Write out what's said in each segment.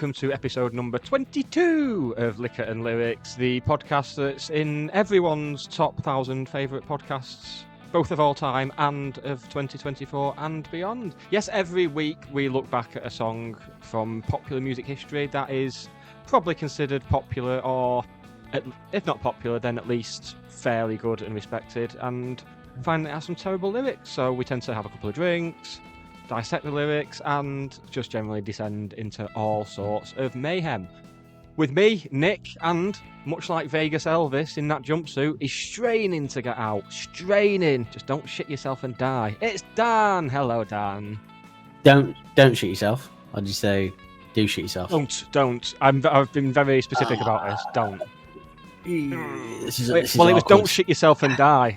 welcome to episode number 22 of Liquor and Lyrics, the podcast that's in everyone's top 1,000 favourite podcasts, both of all time and of 2024 and beyond. Yes, every week we look back at a song from popular music history that is probably considered popular, or if not popular, then at least fairly good and respected, and find it has some terrible lyrics. So we tend to have a couple of drinks, dissect the lyrics, and just generally descend into all sorts of mayhem. With me, Nick, and much like Vegas Elvis in that jumpsuit, is straining to get out. Straining. Just don't shit yourself and die. It's Dan. Hello, Dan. Don't shoot yourself. I'd just say, do shoot yourself. Don't. I've been very specific about this. Don't. This Well, it was don't shit yourself and die.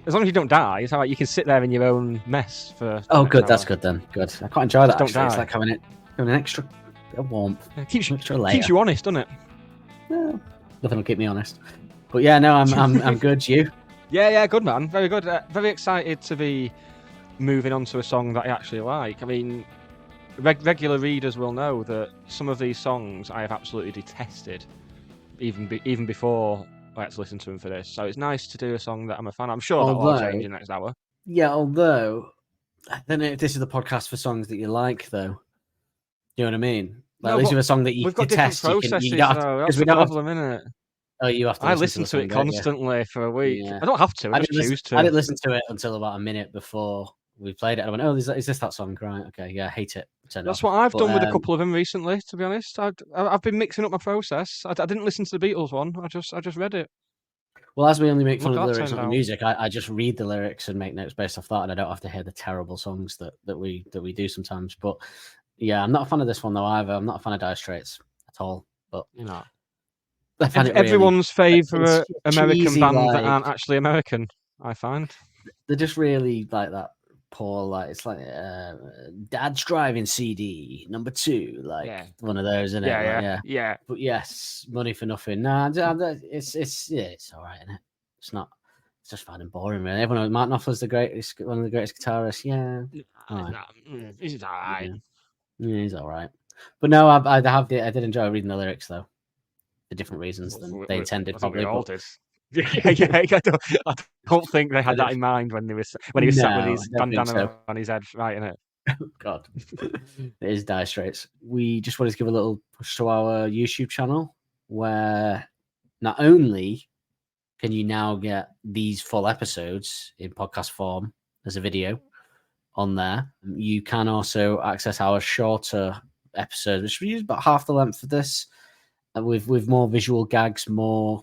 As long as you don't die, it's alright. You can sit there in your own mess for. Oh, good. That's good then. Good. I quite enjoy that. Don't Actually. die. It's like having an extra bit of warmth. It keeps Keeps you honest, doesn't it? Well, nothing will keep me honest. But yeah, no, I'm good. You? Yeah, good man. Very good. Very excited to be moving on to a song that I actually like. I mean, regular readers will know that some of these songs I have absolutely detested, even before I had to listen to them for this. So it's nice to do a song that I'm a fan of. I'm sure that will change in the next hour. Yeah, although then if this is the podcast for songs that you like, though. You know what I mean? Like, this is a song that you detest. We've got different processes, though. That's the problem, isn't it? Oh, you have to. I listen to it constantly for a week. Yeah. I don't have to. I just choose to. I didn't listen to it until about a minute before we played it. I went, "Oh, is this that song?" Right? Okay, yeah, I hate it. That's what I've done with a couple of them recently. To be honest, I've been mixing up my process. I didn't listen to the Beatles one. I just read it. Well, as we only make fun of the lyrics of the music, I just read the lyrics and make notes based off that, and I don't have to hear the terrible songs that we do sometimes. But yeah, I'm not a fan of this one though either. I'm not a fan of Dire Straits at all. But you know, everyone's favourite American band that aren't actually American, I find. They're just really like that poor, like it's like Dad's Driving CD #2, like one of those, isn't it? Yeah. But yes, Money for Nothing. Nah, it's all right, isn't it? It's not. It's just fun and boring, really. Everyone knows Mark Knopfler's one of the greatest guitarists. Yeah, He's all right. Yeah, he's all right. But no, I did enjoy reading the lyrics though, for different reasons than they intended. Probably we all did. I don't think they had that in mind when he was sat with his bandana on his head, writing it. God, it is Dire Straits. We just wanted to give a little push to our YouTube channel, where not only can you now get these full episodes in podcast form as a video on there, you can also access our shorter episodes, which we use about half the length of this, with more visual gags, more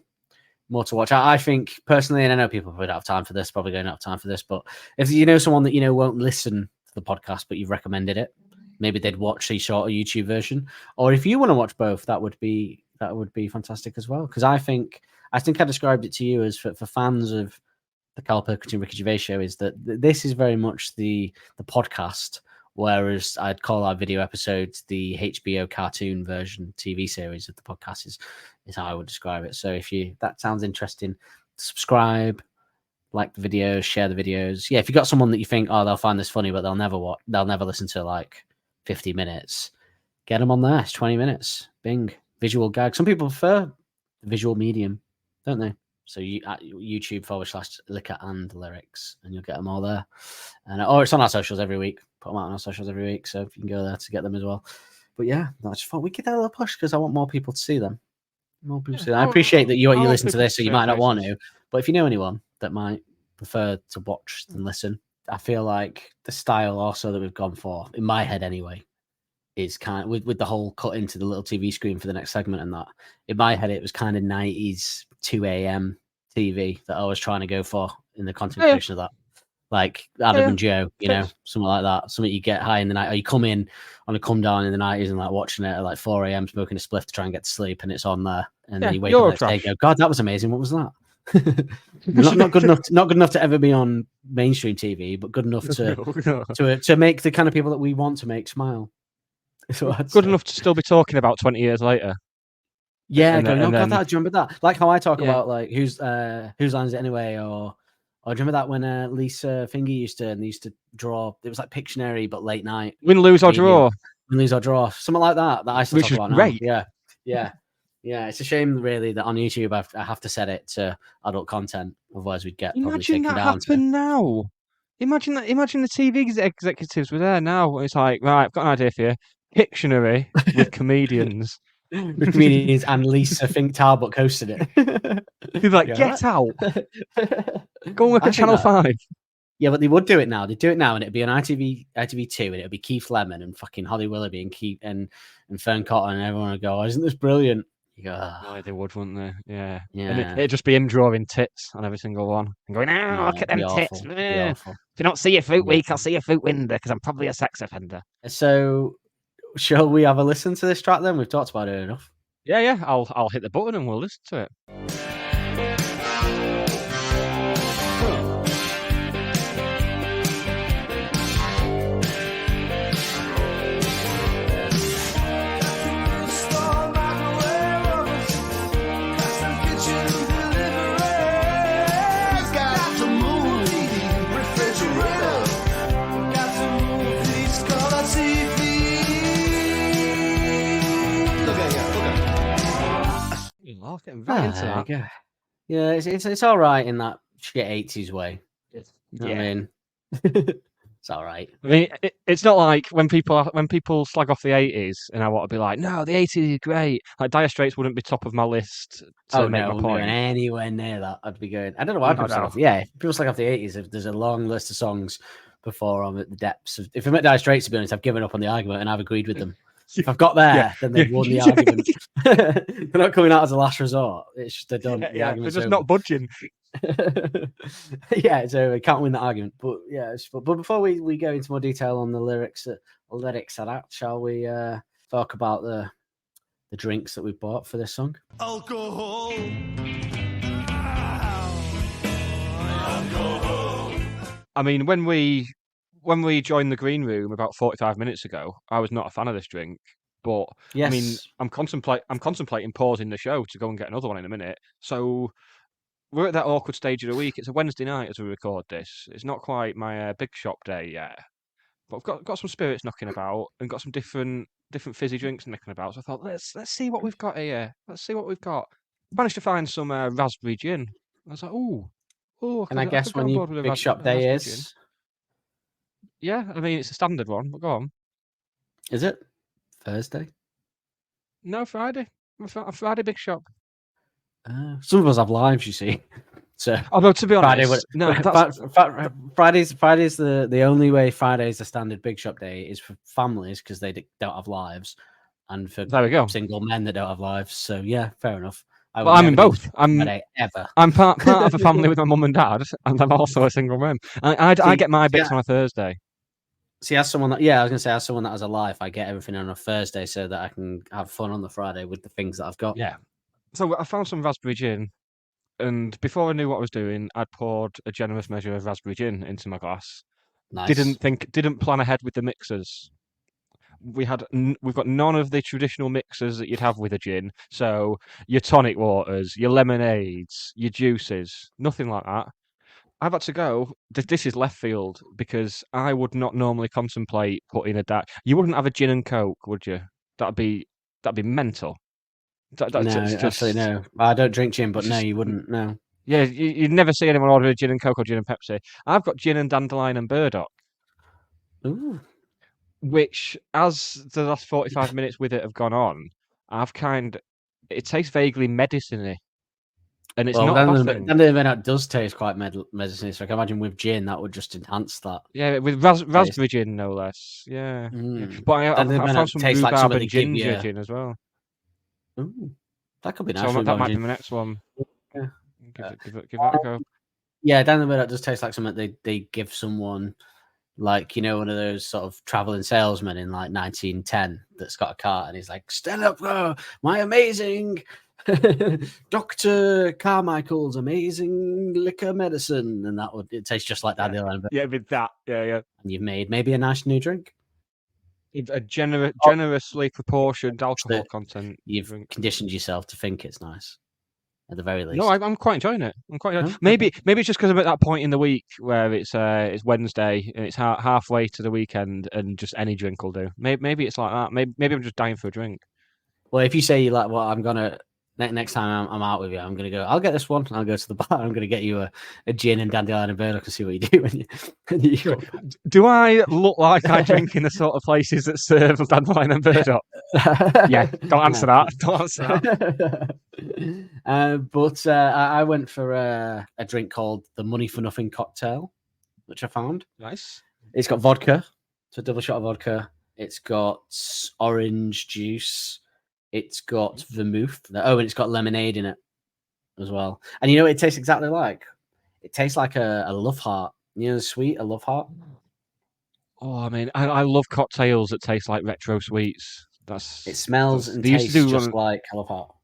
to watch. I think personally, and I know people probably don't have time for this, probably don't have time for this, but if you know someone that won't listen to the podcast, but you've recommended it, maybe they'd watch the shorter YouTube version. Or if you want to watch both, that would be fantastic as well. Because I think I described it to you as for fans of the Carl Pilkington Ricky Gervais show, is that this is very much the podcast, whereas I'd call our video episodes the HBO cartoon version TV series of the podcast is how I would describe it. So if that sounds interesting, subscribe, like the videos, share the videos. Yeah, if you got someone that you think, oh, they'll find this funny, but they'll never listen to like 50 minutes, get them on there. It's 20 minutes. Bing. Visual gag. Some people prefer the visual medium, don't they? So you at YouTube /Liquor and Lyrics, and you'll get them all there. And or it's on our socials every week. Put them out on our socials every week, so you can go there to get them as well. But yeah, I just thought we could have a little push because I want more people to see them. More people to see them. I appreciate that you listen to this, so you might not want to. But if you know anyone that might prefer to watch than listen, I feel like the style also that we've gone for, in my head anyway, is kind of with the whole cut into the little TV screen for the next segment, and that in my head it was kind of 90s 2 a.m. TV that I was trying to go for in the contemplation of that, like Adam and Joe, something like that, something you get high in the night, or you come in on a come down in the 90s and like watching it at like 4 a.m. smoking a spliff to try and get to sleep, and it's on there, and then you wake up the next day and go, God, that was amazing. What was that? not good enough to ever be on mainstream TV, but good enough to make the kind of people that we want to make smile. Good enough to still be talking about 20 years later. Yeah, God, do you remember that? Like how I talk about like whose line is it anyway, or do you remember that when Lisa Finger used to draw? It was like Pictionary but late night. Win, lose or draw. lose or draw, something like that. That I still Which talk is about great. now. Yeah. It's a shame, really, that on YouTube I have to set it to adult content. Otherwise, we'd get probably Imagine taken that down. happen now. Imagine that. Imagine the TV executives were there now. It's like, right, I've got an idea for you. Pictionary with comedians. With comedians and Lisa Fink Talbot hosting it. People like, Yeah, get out. Go and work I at think Channel that- 5. Yeah, but they would do it now. They'd do it now, and it'd be on ITV2, and it'd be Keith Lemon and fucking Holly Willoughby and Fern Cotton, and everyone would go, "Oh, isn't this brilliant?" You go, No, they would, wouldn't they? Yeah. Yeah. And it'd just be him drawing tits on every single one and going, Yeah, look at them it'd be tits. awful. It'd be awful. If you don't see your fruit week, Awful. I'll see your fruit window because I'm probably a sex offender. So, shall we have a listen to this track then? We've talked about it enough. Yeah. I'll hit the button and we'll listen to it. Getting right into that. Yeah, it's all right in that shit 80s way. You know what I mean? It's all right. I mean, it's not like when people slag off the 80s and I want to be like, no, the 80s is great. Like Dire Straits wouldn't be top of my list to make my point. Going anywhere near that. I'd be going. I don't know why people slag off. Yeah, if people slag off the 80s. If there's a long list of songs before I'm at the depths of. If I'm at Dire Straits, to be honest, I've given up on the argument and I've agreed with them. If I've got there, then they've won the argument. They're not coming out as a last resort. It's just they're done. They're just not budging. Yeah, so we can't win that argument. But yeah, but before we go into more detail on the lyrics of that, shall we talk about the drinks that we bought for this song? Alcohol. I mean, when we joined the green room about 45 minutes ago, I was not a fan of this drink. But yes. I mean, I'm contemplating pausing the show to go and get another one in a minute. So we're at that awkward stage of the week. It's a Wednesday night as we record this. It's not quite my big shop day yet, but I've got some spirits knocking about and got some different fizzy drinks knocking about. So I thought, let's see what we've got here. Let's see what we've got. Managed to find some raspberry gin. I was like, oh. And I guess when your big shop day is. Gin. Yeah, I mean, it's a standard one, but go on. Is it? Thursday? No, Friday. Friday big shop. Some of us have lives, you see. So, although to be honest, Friday's the only way Friday's a standard big shop day is for families because they don't have lives, and for there we go. Single men that don't have lives. So yeah, fair enough. I'm in both. I'm part of a family with my mum and dad, and I'm also a single man. I get my bits on a Thursday. See, as someone that as someone that has a life, I get everything on a Thursday so that I can have fun on the Friday with the things that I've got. Yeah. So I found some raspberry gin, and before I knew what I was doing, I'd poured a generous measure of raspberry gin into my glass. Nice. Didn't plan ahead with the mixers. We've got none of the traditional mixers that you'd have with a gin. So your tonic waters, your lemonades, your juices, nothing like that. I've had to go. This is left field because I would not normally contemplate putting you wouldn't have a gin and coke, would you? That'd be mental. Absolutely no. I don't drink gin, but no, you wouldn't. No. Yeah, you'd never see anyone order a gin and coke or gin and Pepsi. I've got gin and dandelion and burdock. Ooh. Which, as the last 45 minutes with it have gone on, it tastes vaguely medicine-y. And it's not a bad thing. Dandelion does taste quite medicine-y, so I can imagine with gin that would just enhance that. Yeah, with raspberry gin, no less. Yeah. But I found some rhubarb and ginger gin as well. Ooh, that could be nice. So that might be my next one. Yeah. Give that a go. Yeah, dandelion does taste like something they give someone, like, you know, one of those sort of traveling salesmen in like 1910 that's got a car and he's like, stand up, my amazing Dr. Carmichael's amazing liquor medicine, and it tastes just like dandelion. Yeah, with that. Yeah. And you've made maybe a nice new drink. A generously proportioned alcohol content. You've conditioned yourself to think it's nice. at the very least. No, I'm quite enjoying it. I'm quite enjoying Oh, it. Maybe it's just because I'm at that point in the week where it's Wednesday and it's halfway to the weekend, and just any drink will do. Maybe it's like that. Maybe I'm just dying for a drink. Well, if you say you like, well, I'm gonna next time I'm out with you, I'm gonna go. I'll get this one. I'll go to the bar. I'm gonna get you a gin and dandelion and burdock and see what you do when you go. Do I look like I drink in the sort of places that serve dandelion and burdock? Yeah, don't answer that. Don't answer that. But I went for a drink called the Money for Nothing cocktail, which I found. Nice. It's got vodka, so a double shot of vodka. It's got orange juice. It's got vermouth. And it's got lemonade in it as well. And you know what it tastes exactly like? It tastes like a love heart. You know the sweet, a love heart? Oh, I mean, I love cocktails that taste like retro sweets. It smells and tastes just like a love heart.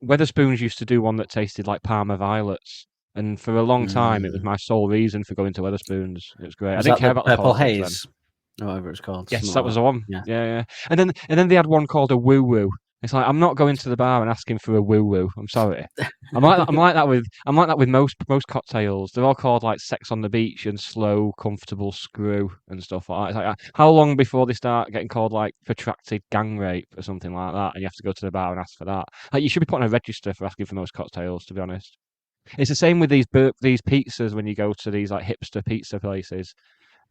Wetherspoons used to do one that tasted like Parma violets. And for a long time, it was my sole reason for going to Wetherspoons. It was great. I didn't care about the purple haze. Or whatever it's called. Yes, that was the one. Yeah. Yeah. And then they had one called a woo woo. It's like, I'm not going to the bar and asking for a woo woo. I'm sorry. I'm like that with most cocktails. They're all called like Sex on the Beach and Slow Comfortable Screw and stuff like that. It's like, how long before they start getting called like Protracted Gang Rape or something like that, and you have to go to the bar and ask for that? Like, you should be put on a register for asking for most cocktails, to be honest. It's the same with these pizzas when you go to these like hipster pizza places.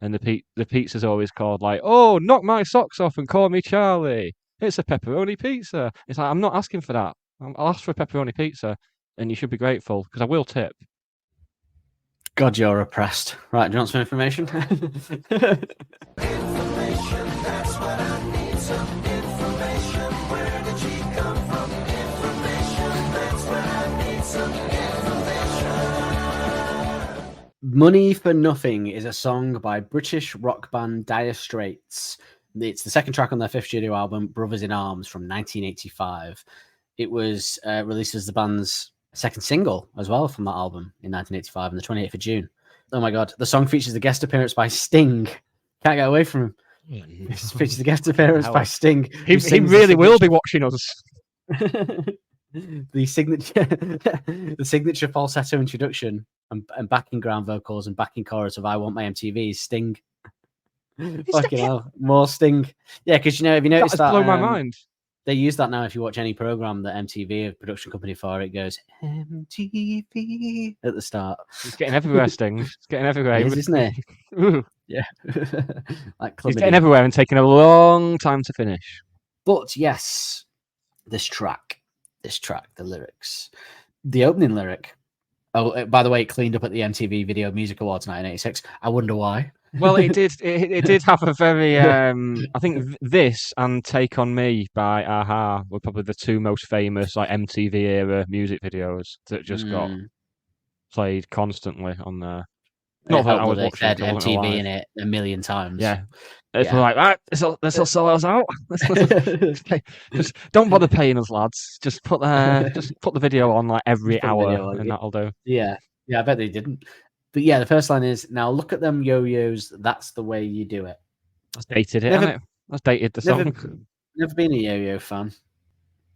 And the pizza's always called like, oh, knock my socks off and call me Charlie. It's a pepperoni pizza. It's like, I'm not asking for that. I'll ask for a pepperoni pizza, and you should be grateful because I will tip. God, you're oppressed. Right, do you want some information? Information, that's what I need. Some information. Where did she come from? Information, that's what I need. Some information. Money for Nothing is a song by British rock band Dire Straits. It's the second track on their fifth studio album, Brothers in Arms, from 1985. It was released as the band's second single as well from that album in 1985 on the 28th of June. Oh my God. The song features a guest appearance by Sting. Can't get away from him. It features a guest appearance by Sting. He really will be watching us. The signature falsetto introduction and backing ground vocals and backing chorus of I Want My MTV is Sting. Fucking hell. More Sting. Yeah, because have you noticed that? Blow my mind. They use that now if you watch any program that MTV, a production company for, it goes MTV at the start. It's getting everywhere, Sting. It's getting everywhere. It is, isn't it? Yeah. Like he's getting everywhere and taking a long time to finish. But yes, this track, the lyrics. The opening lyric. Oh, by the way, it cleaned up at the MTV Video Music Awards 1986. I wonder why. Well, it did. It did have a very. I think this and "Take on Me" by Aha were probably the two most famous like MTV era music videos that just got played constantly on there. Not that I was watching MTV in it a million times. Yeah, it's like right. This will sell us out. Just don't bother paying us, lads. Just put the video on like every hour, and that'll do. Yeah. I bet they didn't. But yeah, the first line is, now look at them yo-yos, that's the way you do it. That's dated it, hasn't it? That's dated the song. Never been a yo-yo fan.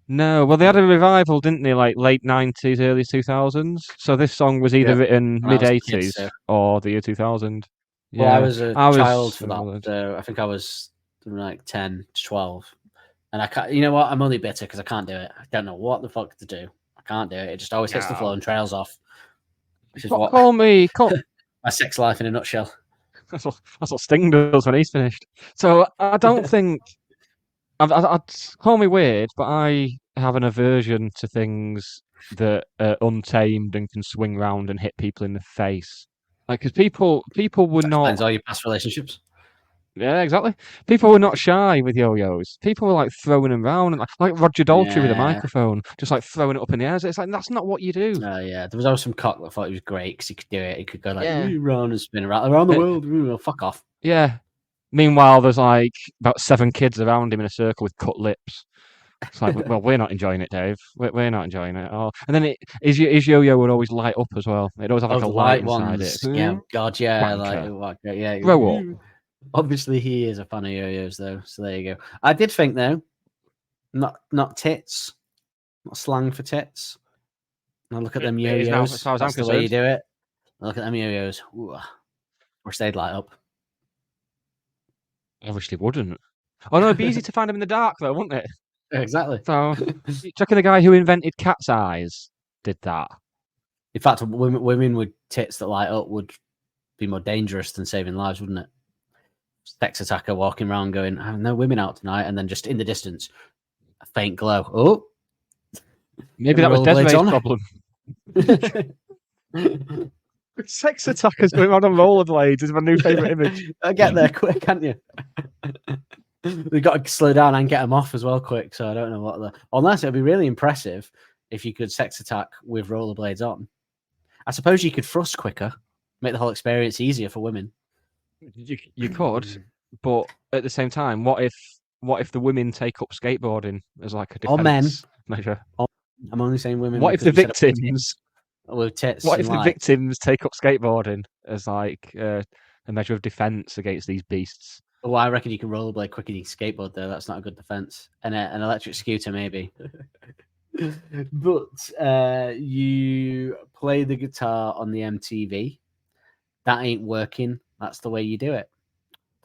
No, well, they had a revival, didn't they, like late 90s, early 2000s? So this song was either written mid-80s or the year 2000. Well, I was a child for that, so I think I was like 10 to 12. And I can't, you know what, I'm only bitter because I can't do it. I don't know what the fuck to do. I can't do it. It just always hits the floor and trails off. Which is call my sex life in a nutshell. That's what Sting does when he's finished. So I don't think I'd call me weird, but I have an aversion to things that are untamed and can swing round and hit people in the face. Like, because people were not. Explains all your past relationships. Yeah, exactly. People were not shy with yo-yos. People were like throwing them around, and like Roger Daltrey with a microphone, just like throwing it up in the air. It's like, that's not what you do. Oh yeah, there was always some cock that thought he was great because he could do it. He could go like round and spin around the world. Fuck off. Yeah. Meanwhile, there's like about 7 kids around him in a circle with cut lips. It's like, well, we're not enjoying it, Dave. We're not enjoying it at all. And then his yo-yo would always light up as well. It always had like a light inside ones. it. Yeah, God, yeah, yeah. Grow up. Obviously, he is a fan of yo-yos, though. So there you go. I did think, though, not tits, not slang for tits. Now look at them It is now, yo-yos. as far as I'm That's the way you concerned. do it. Look at them yo-yos. Ooh, wish they'd light up. I wish they wouldn't. Oh no, it'd be easy to find them in the dark though, wouldn't it? Exactly. So, you reckon the guy who invented cat's eyes did that? In fact, women with tits that light up would be more dangerous than saving lives, wouldn't it? Sex attacker walking around going, "I have no women out tonight," and then just in the distance, a faint glow. Oh, Maybe that was rollerblades Desiree's problem. Sex attackers going on rollerblades is my new favourite image. I get there quick, can't you? We've got to slow down and get them off as well quick. So I don't know what the. Unless it would be really impressive if you could sex attack with rollerblades on. I suppose you could thrust quicker, make the whole experience easier for women. You could, but at the same time, what if the women take up skateboarding as like a defense Or men. measure? I'm only saying women. What if the because you said victims? with tits? What and if the light. victims take up skateboarding as like a measure of defense against these beasts? Well, I reckon you can rollerblade quicker than you can skateboard, though. That's not a good defense. And an electric scooter, maybe. But you play the guitar on the MTV. That ain't working. That's the way you do it.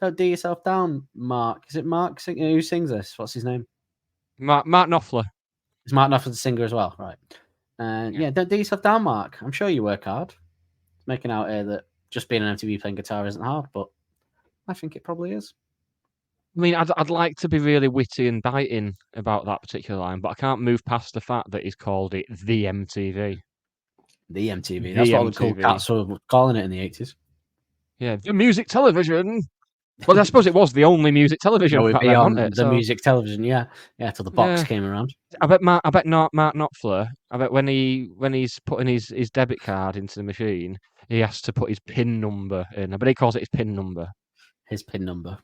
Don't do yourself down, Mark. Is it Mark who sings this? What's his name? Mark Knopfler. Is Mark Knopfler the singer as well? Right. Yeah, don't do yourself down, Mark. I'm sure you work hard. Making out here that just being an MTV playing guitar isn't hard, but I think it probably is. I mean, I'd like to be really witty and biting about that particular line, but I can't move past the fact that he's called it the MTV. The MTV. That's what the cool MTV. cats were calling it in the 80s. Yeah, the music television. Well, I suppose it was the only music television. It would back be then, on wasn't it? the So, music television, yeah, till the box Yeah. came around. I bet Mark Knopfler. I bet when he's putting his debit card into the machine, he has to put his PIN number in. I bet he calls it his PIN number, His PIN number.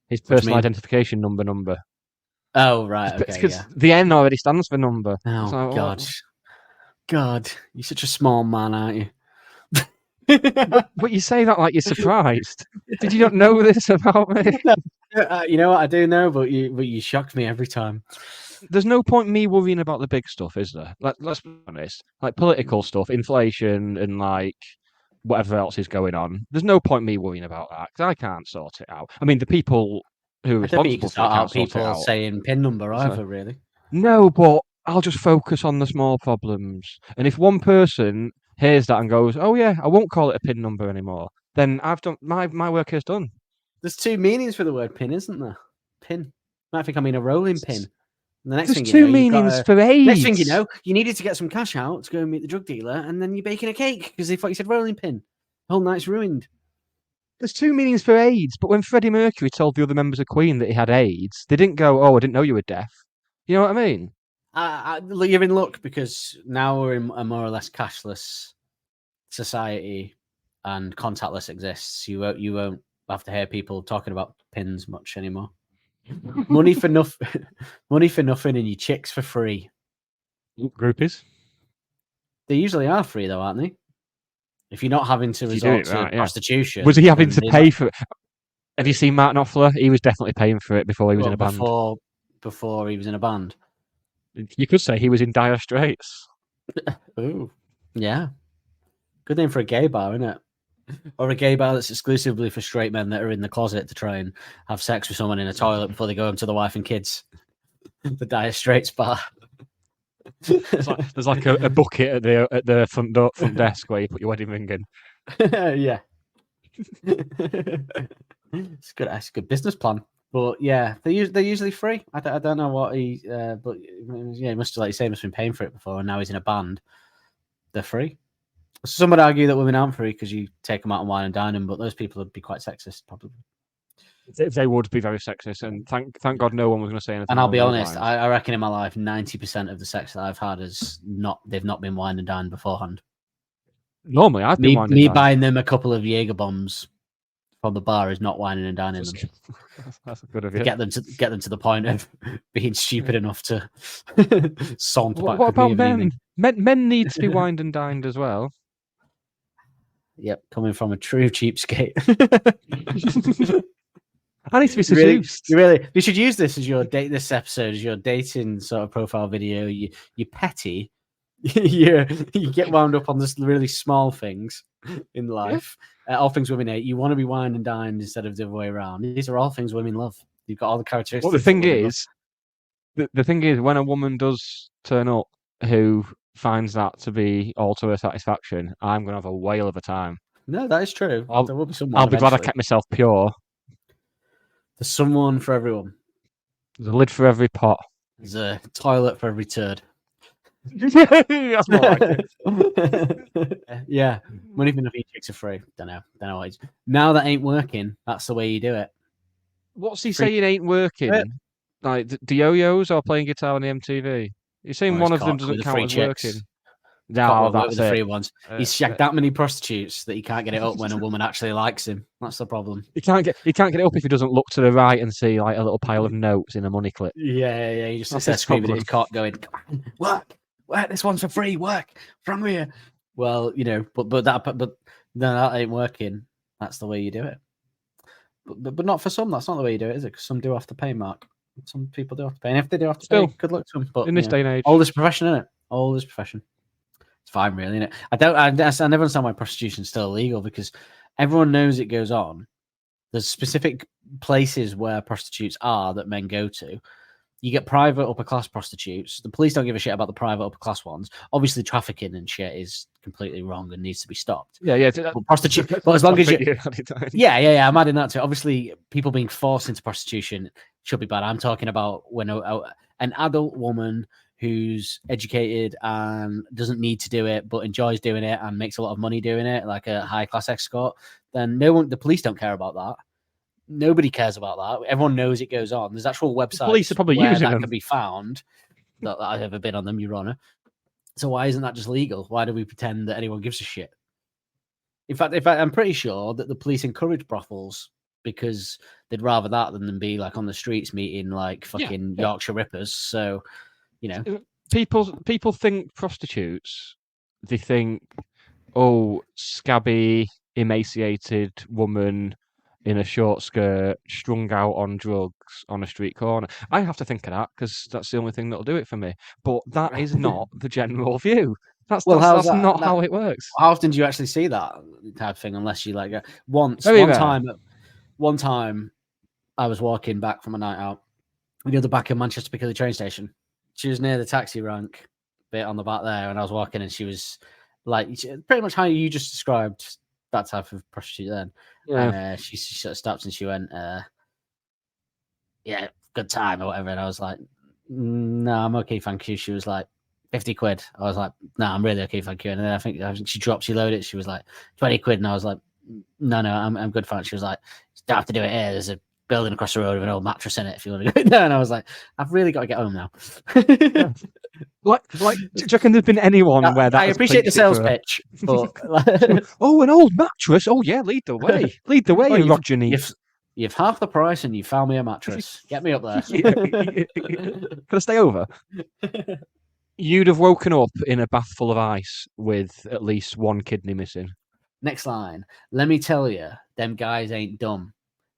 his What do you personal mean? identification number. Oh, right, okay, Because yeah. the N already stands for number. Oh, So, God. God, you're such a small man, aren't you? But you say that like you're surprised. Did you not know this about me? You know what, I do know, but you shocked me every time. There's no point me worrying about the big stuff, is there? Let's be honest. Like political stuff, inflation, and like whatever else is going on. There's no point me worrying about that because I can't sort it out. I mean, the people who are I don't think you responsible can for it start can't out sort it people out. saying PIN number either, really. No, but I'll just focus on the small problems. And if one person hears that and goes, "Oh yeah, I won't call it a PIN number anymore," then I've done my work is done. There's two meanings for the word pin, isn't there? Pin. Might think I mean a rolling pin. And the next There's thing you two know, you've got meanings a- for AIDS. Next thing you know, you needed to get some cash out to go and meet the drug dealer, and then you're baking a cake because they thought you said rolling pin. The whole night's ruined. There's two meanings for AIDS, but when Freddie Mercury told the other members of Queen that he had AIDS, they didn't go, "Oh, I didn't know you were deaf." You know what I mean? You're in luck because now we're in a more or less cashless society, and contactless exists. You won't have to hear people talking about pins much anymore. Money for nothing, and your chicks for free. Groupies. They usually are free though, aren't they? If you're not having to If you do resort it to right, yeah. prostitution, Was he having to then pay for it? Have you seen Mark Knopfler? He was definitely paying for it before he was in a band. before he was in a band. You could say he was in dire straits. Oh, yeah. Good name for a gay bar, isn't it? Or a gay bar that's exclusively for straight men that are in the closet to try and have sex with someone in a toilet before they go home to the wife and kids. The Dire Straits bar. There's like a bucket at the front desk where you put your wedding ring in. Yeah. It's good. It's a good business plan. But yeah, they're usually free. I don't know what he, but yeah, he must have, like you say, must have been paying for it before, and now he's in a band. They're free. Some would argue that women aren't free because you take them out and wine and dine them, but those people would be quite sexist, probably. They would be very sexist, and thank God no one was going to say anything. And I'll be along those honest, lines. I reckon in my life, 90% of the sex that I've had they've not been wine and dined beforehand. Normally, I've been Me buying them a couple of Jaeger bombs from the bar is not whining and dining them. That's good of you. Get them to the point of being stupid enough to saunter back. What with me about of an men? evening. Men need to be wined and dined as well. Yep, coming from a true cheapskate. I need to be seduced. You should use this as your date. This episode as your dating sort of profile video. You petty, you get wound up on this really small things in life. All things women hate. You want to be wined and dined instead of the other way around. These are all things women love. You've got all the characteristics. Well, the that thing women love. is, the thing is, when a woman does turn up who finds that to be all to her satisfaction, I'm going to have a whale of a time. No, that is true. I'll- There will be someone. I'll be glad I eventually. kept myself pure. There's someone for everyone. There's a lid for every pot. There's a toilet for every turd. That's more like it. Yeah, money for nothing, chicks are free. Don't know what. Now that ain't working. That's the way you do it. What's he Free- saying ain't working? Like the yo-yos or playing guitar on the MTV? You're saying Or one his of them cock with doesn't the count free as chicks. working? Cock No, won't work that's with the free it. ones. He's shagged that many prostitutes that he can't get it up when a woman actually likes him. That's the problem. He can't get it up if he doesn't look to the right and see like a little pile of notes in a money clip. Yeah. He just That's sits there his screaming at his problem. cock, going, "Come on, work! This one's for free. Work from here." Well, but no, that ain't working. That's the way you do it. But not for some. That's not the way you do it, is it? Because some do have to pay, Mark. Some people do have to pay, and if they do have to Still, pay, good luck to them. But in this day and age, all this profession, isn't it? All this profession. It's fine, really, isn't it? I never understand why prostitution's still illegal, because everyone knows it goes on. There's specific places where prostitutes are that men go to. You get private upper class prostitutes. The police don't give a shit about the private upper class ones. Obviously, trafficking and shit is completely wrong and needs to be stopped. yeah. But prostitute, but as long as you, Yeah. yeah, I'm adding that to it. Obviously, people being forced into prostitution should be bad. I'm talking about when an adult woman who's educated and doesn't need to do it, but enjoys doing it and makes a lot of money doing it, like a high class escort. Then the police don't care about that. Nobody cares about that. Everyone knows it goes on. There's actual websites police are probably where using that them. can be found. Not that I've ever been on them, Your Honor. So why isn't that just legal? Why do we pretend that anyone gives a shit? In fact, I'm pretty sure that the police encourage brothels because they'd rather that than them be like on the streets meeting like fucking Yorkshire Rippers. So, people think prostitutes. They think, oh, scabby, emaciated woman in a short skirt, strung out on drugs on a street corner. I have to think of that because that's the only thing that'll do it for me. But that is not the general view. That's how's that? not how it works. How often do you actually see that type of thing? Unless you like one time, I was walking back from a night out. The back of Manchester Piccadilly train station. She was near the taxi rank bit on the back there, and I was walking, and she was like pretty much how you just described that type of prostitute. Then, and she sort of stopped and she went, "Yeah, good time" or whatever. And I was like, "No, I'm okay, thank you." She was like, 50 quid. I was like, "No, I'm really okay, thank you." And then I think she loaded it. She was like, 20 quid. And I was like, No, I'm good, thanks. She was like, "You don't have to do it here. There's a building across the road with an old mattress in it if you want to go." No, and I was like, I've really got to get home now. Like, do you reckon there's been anyone where that? I appreciate the sales pitch, but oh, an old mattress. Oh yeah, lead the way. Lead the way, Well, Roger Neef. you've half the price and you found me a mattress. Get me up there. Can I stay over? You'd have woken up in a bath full of ice with at least one kidney missing. Next line. Let me tell you, them guys ain't dumb.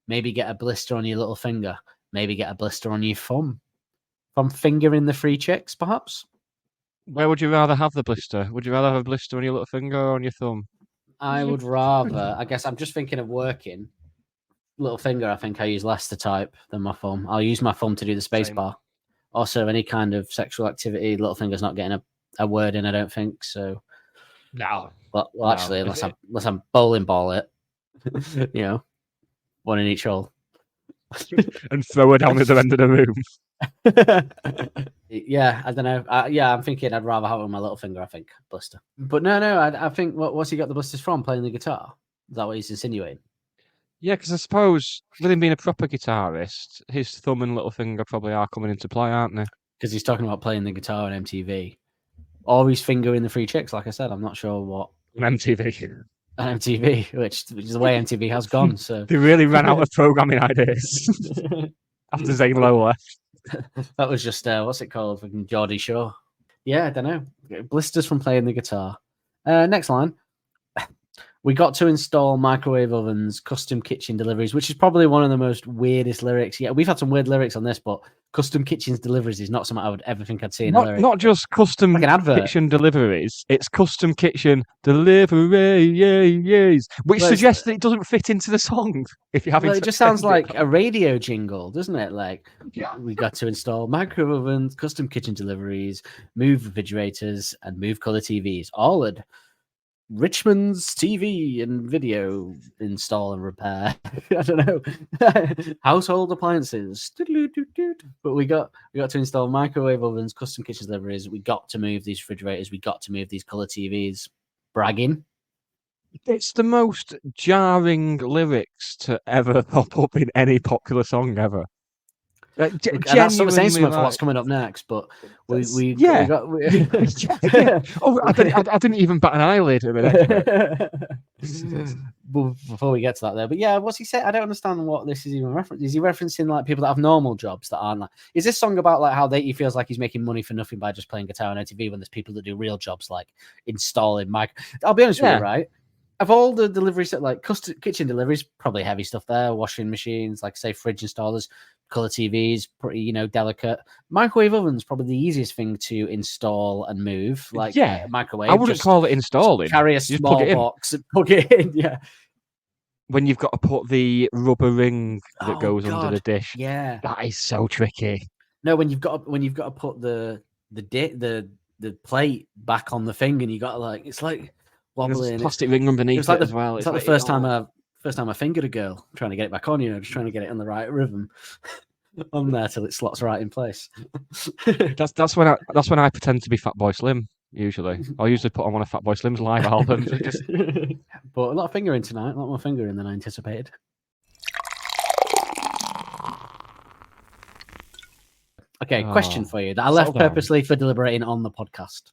Maybe get a blister on your little finger. Maybe get a blister on your thumb. From fingering the free chicks, perhaps? Where would you rather have the blister? Would you rather have a blister on your little finger or on your thumb? I would rather, I guess I'm just thinking of working. Little finger, I think I use less to type than my thumb. I'll use my thumb to do the space Same. bar. Also, any kind of sexual activity, little finger's not getting a word in, I don't think. So, No. well, No. actually, unless I'm bowling ball it, one in each hole. And throw her down at the end of the room. Yeah, I don't know. I'm thinking I'd rather have it on my little finger, I think, blister. But no, I think, what's he got the blisters from? Playing the guitar? Is that what he's insinuating? Yeah, because I suppose with him being a proper guitarist, his thumb and little finger probably are coming into play, aren't they? Because he's talking about playing the guitar on MTV. Or he's fingering the free chicks, like I said. I'm not sure what. On MTV. On MTV, which is the way MTV has gone. So They really ran out of programming ideas after Zane Lowe left. that was just what's it called? Fucking Geordie Shore. Yeah, I don't know. Blisters from playing the guitar. Next line. We got to install microwave ovens, custom kitchen deliveries, which is probably one of the most weirdest lyrics. Yeah, we've had some weird lyrics on this, but custom kitchens deliveries is not something I would ever think I'd see in a lyric. Not just custom Like an advert. kitchen deliveries, it's custom kitchen deliveries, which Well, suggests that it doesn't fit into the song. If you're having Well, it to just sounds send it. like a radio jingle, doesn't it? Like, Yeah. we got to install microwave ovens, custom kitchen deliveries, move refrigerators, and move color TVs. All at Richmond's TV and video install and repair. I don't know. Household appliances. But we got to install microwave ovens, custom kitchen deliveries. We got to move these refrigerators. We got to move these color TVs. Bragging. It's the most jarring lyrics to ever pop up in any popular song ever. And that's sort of saying something for like- what's coming up next, but we yeah. got Yeah. Oh, I didn't even bat an eyelid a minute. before we get to that, though. But yeah, what's he saying? I don't understand what this is even referencing. Is he referencing like people that have normal jobs that aren't like? Is this song about like how he feels like he's making money for nothing by just playing guitar on OTV when there's people that do real jobs like installing mic? I'll be honest with you, right? Of all the deliveries that like custom kitchen deliveries, probably heavy stuff there. Washing machines, like say fridge installers, color TVs, pretty delicate. Microwave ovens probably the easiest thing to install and move. Like microwave. I wouldn't call it installing. Carry a small box and plug it in. Yeah. When you've got to put the rubber ring that goes under the dish. Yeah. That is so tricky. No, when you've got to put the plate back on the thing, and you got to like it's like wobbling. There's a plastic ring underneath it as well. It's like the first time I fingered a girl, trying to get it back on, just trying to get it on the right rhythm on there till it slots right in place. That's when I pretend to be Fatboy Slim. Usually, I'll usually put on one of Fatboy Slim's live albums. But a lot of fingering tonight, a lot more fingering than I anticipated. Okay, question for you that I left purposely for deliberating on the podcast.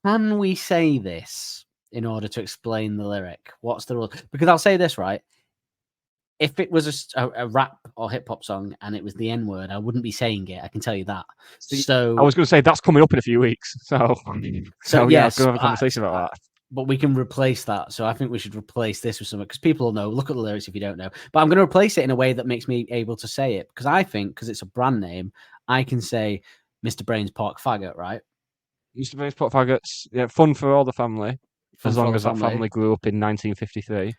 Can we say this in order to explain the lyric? What's the rule? Because I'll say this, right? If it was a rap or hip hop song and it was the N word, I wouldn't be saying it. I can tell you that. So I was going to say that's coming up in a few weeks. So yeah, I was going to have a conversation about that. But we can replace that. So I think we should replace this with something because people will know. Look at the lyrics if you don't know. But I'm going to replace it in a way that makes me able to say it because I think because it's a brand name, I can say Mr. Brain's Pork Faggot, right? Mr. Brain's Pork Faggots. Yeah, fun for all the family. As long as that family grew up in 1953.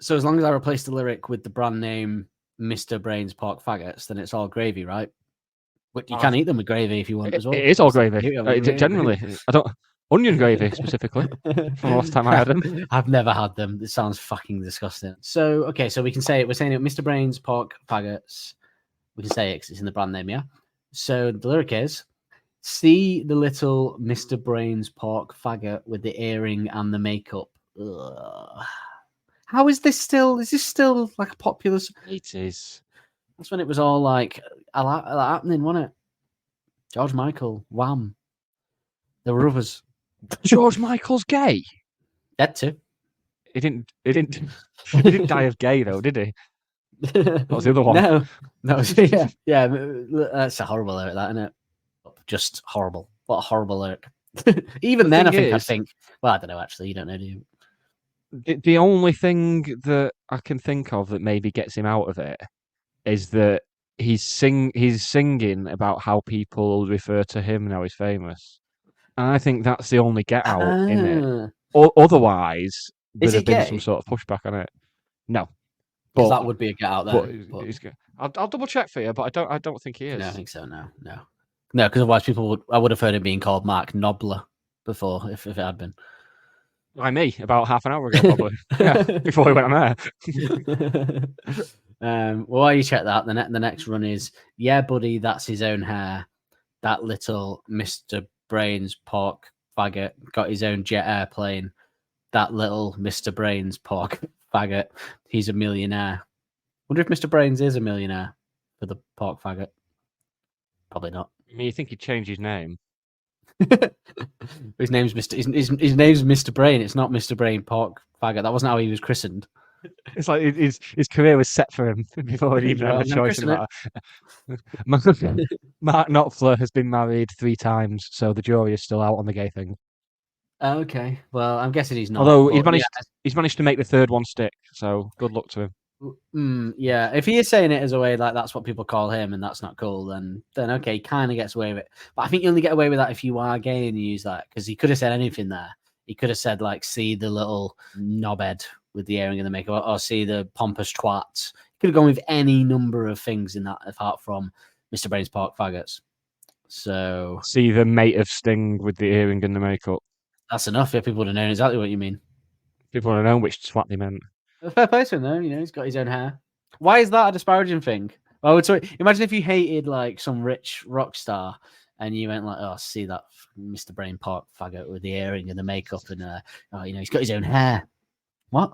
So as long as I replace the lyric with the brand name Mr. Brain's Pork Faggots, then it's all gravy, right? But you can eat them with gravy if you want as well. It is all gravy. Generally, I don't onion gravy specifically. From the last time I had them, I've never had them. It sounds fucking disgusting. So okay, so we can say it. We're saying it. Mr. Brain's Pork Faggots. We can say it because it's in the brand name, yeah. So the lyric is: see the little Mr. Brain's Pork Faggot with the earring and the makeup. Ugh. How is this still? Is this still like a popular? It is. That's when it was all like happening, wasn't it? George Michael, Wham. There were others. George Michael's gay. Dead too. He didn't die of gay though, did he? That was the other one. No, yeah. That's a horrible lyric, that, isn't it? Just horrible. What a horrible lyric. Even then, I think. Well, I don't know. Actually, you don't know, do you? The only thing that I can think of that maybe gets him out of it is that he's singing about how people refer to him now he's famous. And I think that's the only get out in it. Otherwise, there'd have been some sort of pushback on it. No. But that would be a get out there. I'll double check for you, but I don't think he is. No, I think so. No, because otherwise I would have heard him being called Mark Knobler before if it had been. By me, about half an hour ago, probably. Yeah, before we went on there. Well, while you check that, the next run is, yeah, buddy, that's his own hair. That little Mr. Brain's Pork Faggot got his own jet airplane. That little Mr. Brain's Pork Faggot, he's a millionaire. Wonder if Mr. Brains is a millionaire for the Pork Faggot. Probably not. I mean, you think he'd change his name? His name's Mr. Brain. It's not Mr. Brain Pork Faggot. That wasn't how he was christened. It's like his career was set for him before he even had a choice in that. Mark Knopfler has been married 3 times, so the jury is still out on the gay thing. Okay. Well, I'm guessing he's not. Although but he's managed to make the third one stick, so good luck to him. yeah. If he is saying it as a way like that's what people call him, and that's not cool, then okay, he kind of gets away with it. But I think you only get away with that if you are gay and you use that, because he could have said anything there. He could have said like, "See the little knobhead with the earring and the makeup," or "See the pompous twats." He could have gone with any number of things in that, apart from Mr. Brain's Pork Faggots. So See the mate of Sting with the earring and the makeup. that's enough. Yeah, people would have known exactly what you mean. People want to know which twat they meant. A fair play to him, though. He's got his own hair. Why is that a disparaging thing? Well, imagine if you hated like some rich rock star and you went like, "Oh, see that Mr. Brain Pork faggot with the earring and the makeup and he's got his own hair." What?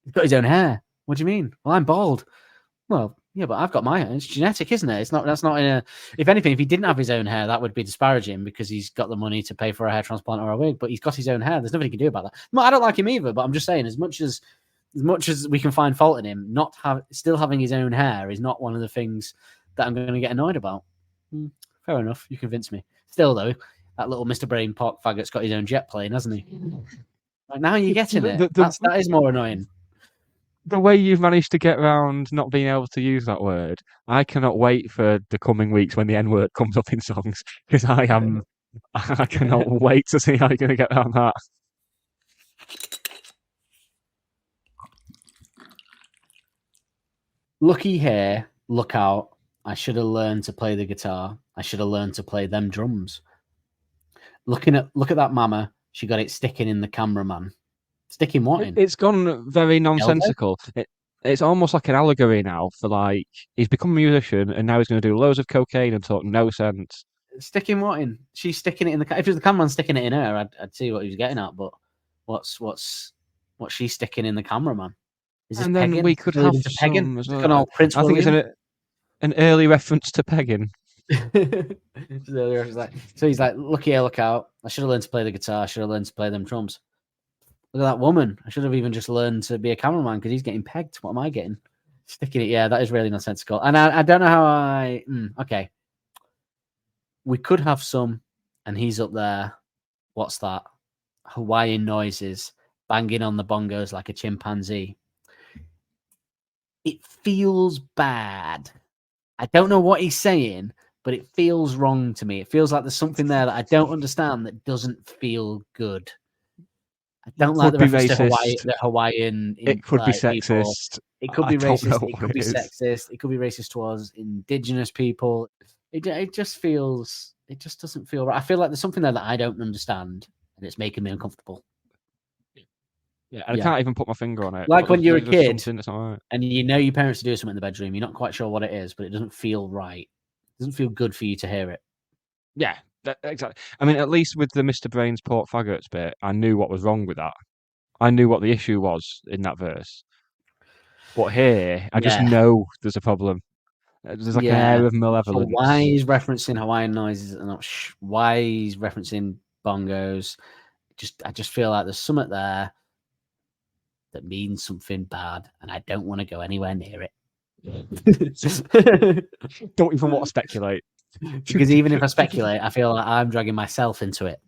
He's got his own hair. What do you mean? Well, I'm bald. Well, yeah, but I've got my hair. It's genetic, isn't it? That's not in a. If anything, if he didn't have his own hair, that would be disparaging because he's got the money to pay for a hair transplant or a wig. But he's got his own hair. There's nothing he can do about that. No, I don't like him either. But I'm just saying, as much as we can find fault in him, still having his own hair is not one of the things that I'm going to get annoyed about. Fair enough. You convinced me. Still, though, that little Mr. Brain Pork faggot's got his own jet plane, hasn't he? Like, now you're getting it. That is more annoying. The way you've managed to get around not being able to use that word, I cannot wait for the coming weeks when the N word comes up in songs, because I cannot wait to see how you're going to get around that. Looky here, look out. I should have learned to play the guitar. I should have learned to play them drums. Look at that mama. She got it sticking in the cameraman. Sticking what in? It's gone very nonsensical. It's almost like an allegory now for like he's become a musician and now he's going to do loads of cocaine and talk no sense. Sticking what in? She's sticking it in the. If it was the cameraman sticking it in her, I'd see what he was getting at. But what's she sticking in the cameraman? Is this and then pegging? we could have pegging. As well. Prince I think William? it's an early reference to pegging. So he's like, look here, look out. I should have learned to play the guitar. I should have learned to play them drums. Look at that woman. I should have even just learned to be a cameraman because he's getting pegged. What am I getting? Sticking it. Yeah, that is really nonsensical. And I don't know how okay. We could have some, and he's up there. What's that? Hawaiian noises, banging on the bongos like a chimpanzee. It feels bad. I don't know what he's saying, but it feels wrong to me. It feels like there's something there that I don't understand that doesn't feel good. I don't like the reference to the Hawaiian. It could be sexist. It could be racist. It could be sexist. It could be racist towards indigenous people. It just feels. It just doesn't feel right. I feel like there's something there that I don't understand, and it's making me uncomfortable. Yeah, and I can't even put my finger on it. Like when you're a kid, that's not right. and you know your parents are doing something in the bedroom, you're not quite sure what it is, but it doesn't feel right. It doesn't feel good for you to hear it. Yeah, exactly. I mean, at least with the Mr. Brain's Pork Faggots bit, I knew what was wrong with that. I knew what the issue was in that verse. But here, I just know there's a problem. There's like an air of malevolence. So why he's referencing Hawaiian noises and not why he's referencing bongos? I just feel like there's something there that means something bad, and I don't want to go anywhere near it. Don't even want to speculate. Because even if I speculate, I feel like I'm dragging myself into it.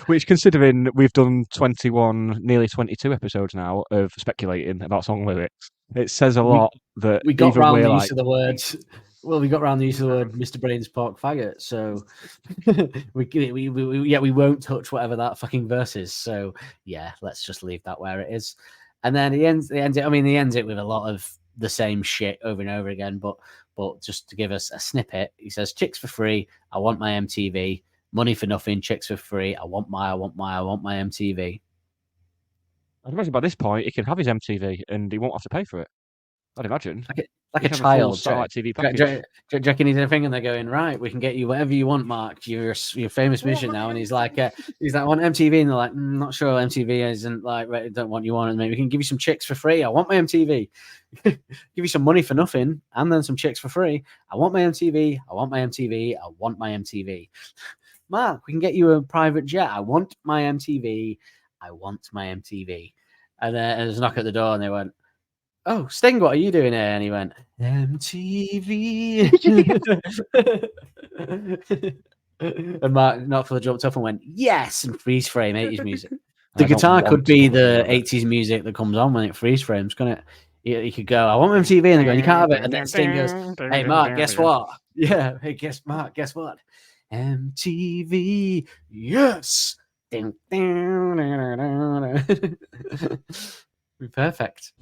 Which, considering we've done 21, nearly 22 episodes now of speculating about song lyrics, it says a lot that we got around the use of the words. Well, we got around the use of the word Mr. Brain's Pork Faggot, so we won't touch whatever that fucking verse is. So yeah, let's just leave that where it is. And then he ends it with a lot of the same shit over and over again. But just to give us a snippet, he says, "Chicks for free. I want my MTV. Money for nothing. Chicks for free. I want my MTV." I'd imagine by this point he can have his MTV and he won't have to pay for it. I'd imagine. Like a child. Satellite TV package. Do you reckon he's anything? And they're going, right, we can get you whatever you want, Mark. You're a famous musician now. And he's like, I want MTV. And they're like, not sure MTV isn't like, don't want you on. And maybe we can give you some chicks for free. I want my MTV. Give you some money for nothing and then some chicks for free. I want my MTV. I want my MTV. I want my MTV. Mark, we can get you a private jet. I want my MTV. I want my MTV. And then there's a knock at the door and they went, "Oh, Sting, what are you doing here?" And he went, "MTV." And Mark Knopfler jumped up and went, yes, and freeze frame 80s music. The I don't guitar want could to be put the it. 80s music that comes on when it freeze frames, couldn't it? You could go, I want MTV, and they go, you can't have it. And then Sting goes, hey, Mark, guess what? Yeah, hey, Mark, guess what? MTV, yes. Ding, ding, be perfect.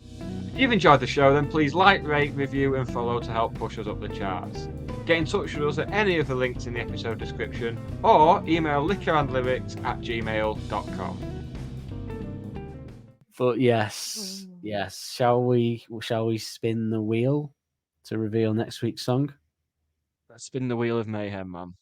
If you've enjoyed the show, then please like, rate, review, and follow to help push us up the charts. Get in touch with us at any of the links in the episode description, or email liquorandlyrics@gmail.com. But yes. Shall we spin the wheel to reveal next week's song? Let's spin the wheel of mayhem, man.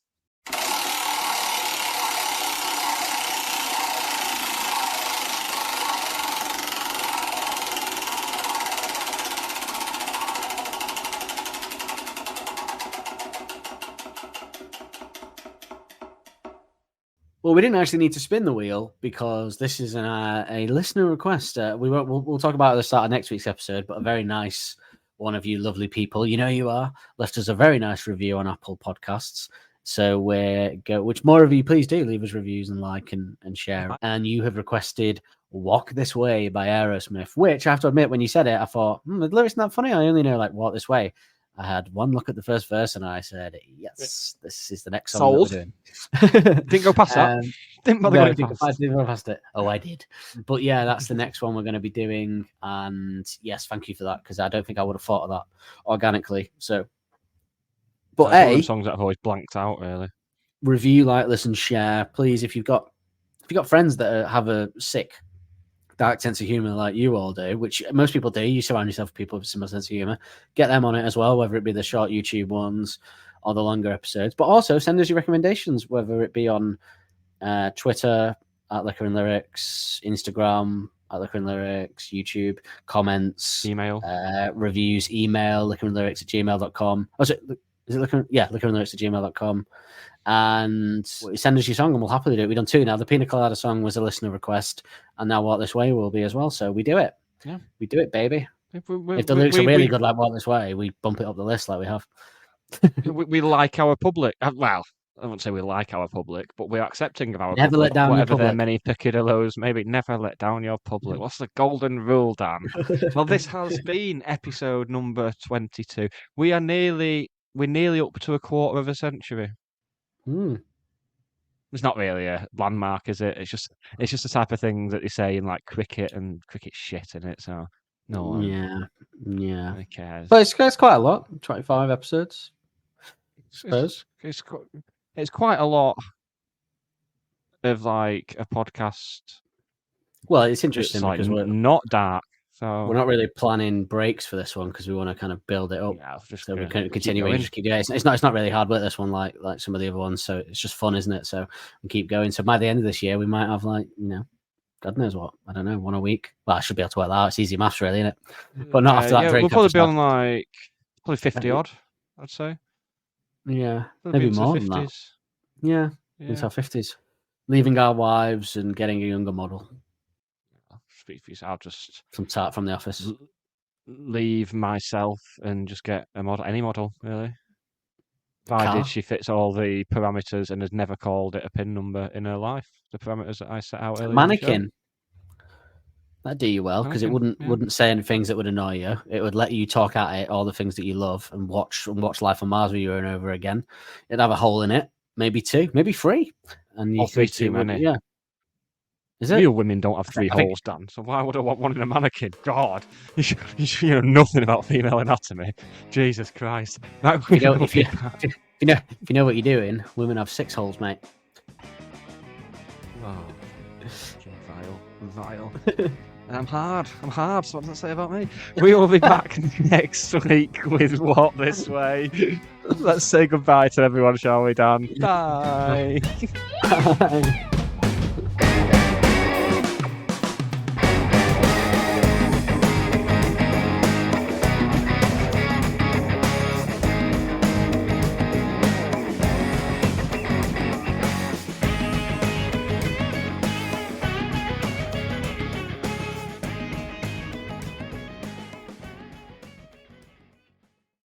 Well, we didn't actually need to spin the wheel because this is a listener request. We'll talk about it at the start of next week's episode, but a very nice one of you lovely people, you know you are, left us a very nice review on Apple Podcasts. So which more of you please do leave us reviews and like and share. And you have requested "Walk This Way" by Aerosmith, which I have to admit, when you said it, I thought the lyrics not funny. I only know like "Walk This Way." I had one look at the first verse and I said, yes, this is the next song Sold. that we're doing. Didn't go past that. Didn't bother No, going past. didn't go past it. Oh, I did. But yeah, that's the next one we're going to be doing. And yes, thank you for that, because I don't think I would have thought of that organically. So, but That's one of the songs that I've always blanked out, really. review, like, listen, share, please. If you've got friends that have a sick, dark sense of humor like you all do, which most people do, you surround yourself with people with a similar sense of humor, get them on it as well, whether it be the short YouTube ones or the longer episodes. But also send us your recommendations, whether it be on Twitter at Liquor and Lyrics, Instagram at Liquor and Lyrics, YouTube, comments, Email. Reviews, email liquorandlyrics@gmail.com. Oh, is it liquorandlyrics@gmail.com. And send us your song and we'll happily do it. We've done two now. The Pina Colada song was a listener request, and now Walk This Way will be as well. So we do it. Yeah. We do it, baby. If the lyrics are really good like Walk This Way, we bump it up the list like we have. we like our public. Well, I won't say we like our public, but we're accepting of our Never public. let down your whatever their public. many peccadillos, maybe never let down your public. What's the golden rule, Dan? Well, this has been episode number 22. We're nearly up to a quarter of a century. It's not really a landmark, is it? It's just the type of thing that they say in like cricket, and cricket's shit in it. So no one really cares. But it's quite a lot. 25 episodes. It's quite a lot of like a podcast. Well, it's interesting It's like because we're not dark. So not really planning breaks for this one because we want to kind of build it up. yeah, just So we gonna can keep continue and going. just keep going. It's not really hard work, this one, like some of the other ones. So it's just fun, isn't it? So we keep going. So by the end of this year, we might have God knows what. I don't know, one a week. Well, I should be able to work that out. It's easy maths, really, isn't it? But not after that yeah, drink. we'll probably after be on like 50 odd, I'd say. Yeah, Probably maybe into more than that. 50s. Yeah, Yeah. into our 50s. Leaving our wives and getting a younger model. Speak for yourself. I'll just Some tart from the office. leave myself and just get a model, any model, really. Car? Provided she fits all the parameters and has never called it a PIN number in her life. The parameters that I set out earlier. Mannequin. That'd do you well because it Mannequin, wouldn't say any things that would annoy you. It would let you talk at it all the things that you love and watch Life on Mars with you and over again. It'd have a hole in it, maybe 2, maybe 3, and you Or 3 could too many. Yeah. Is it? Real women don't have 3 I think- holes, Dan. So why would I want one in a mannequin? God, you know nothing about female anatomy. Jesus Christ. If you know what you're doing, women have 6 holes, mate. Oh, vile. And I'm hard. So what does that say about me? We will be back next week with Walk This Way. Let's say goodbye to everyone, shall we, Dan? Bye. Bye.